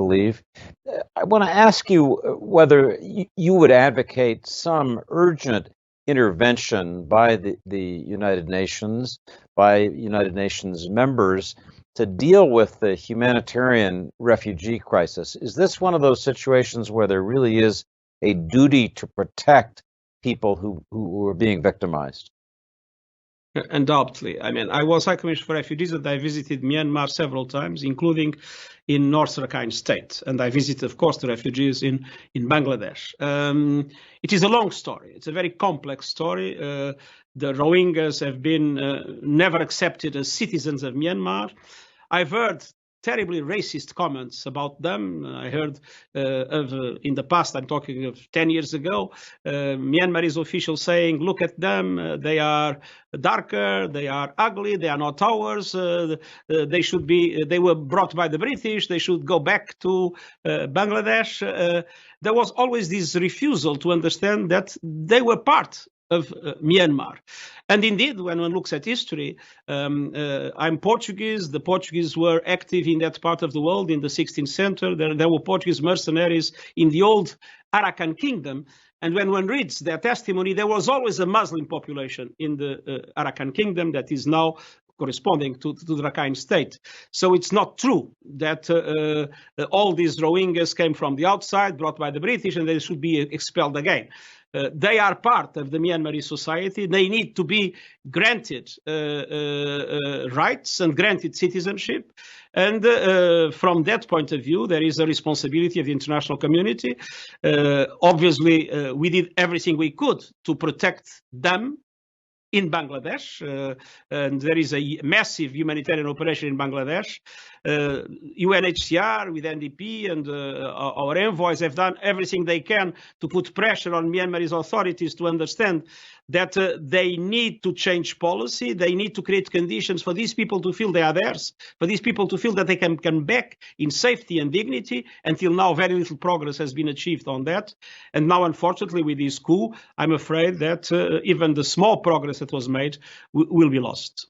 believe. I want to ask you whether you would advocate some urgent intervention by the United Nations, by United Nations members to deal with the humanitarian refugee crisis. Is this one of those situations where there really is a duty to protect people who are being victimized? Undoubtedly. I mean, I was High Commissioner for Refugees and I visited Myanmar several times, including in North Rakhine State. And I visited, of course, the refugees in Bangladesh. It is a long story. It's a very complex story. The Rohingyas have been never accepted as citizens of Myanmar. I've heard terribly racist comments about them. I heard in the past, I'm talking of 10 years ago, Myanmarese officials saying, look at them, they are darker, they are ugly, they are not ours, they were brought by the British, they should go back to Bangladesh. There was always this refusal to understand that they were part of Myanmar. And indeed, when one looks at history, I'm Portuguese. The Portuguese were active in that part of the world in the 16th century. There were Portuguese mercenaries in the old Arakan Kingdom. And when one reads their testimony, there was always a Muslim population in the Arakan Kingdom that is now corresponding to the Rakhine State. So it's not true that all these Rohingyas came from the outside, brought by the British, and they should be expelled again. They are part of the Myanmarese society. They need to be granted rights and granted citizenship. And from that point of view, there is a responsibility of the international community. Obviously, we did everything we could to protect them in Bangladesh, and there is a massive humanitarian operation in Bangladesh. UNHCR with NDP and our envoys have done everything they can to put pressure on Myanmarese authorities to understand that they need to change policy. They need to create conditions for these people to feel they are theirs, for these people to feel that they can come back in safety and dignity. Until now, very little progress has been achieved on that. And now, unfortunately, with this coup, I'm afraid that even the small progress that was made will be lost.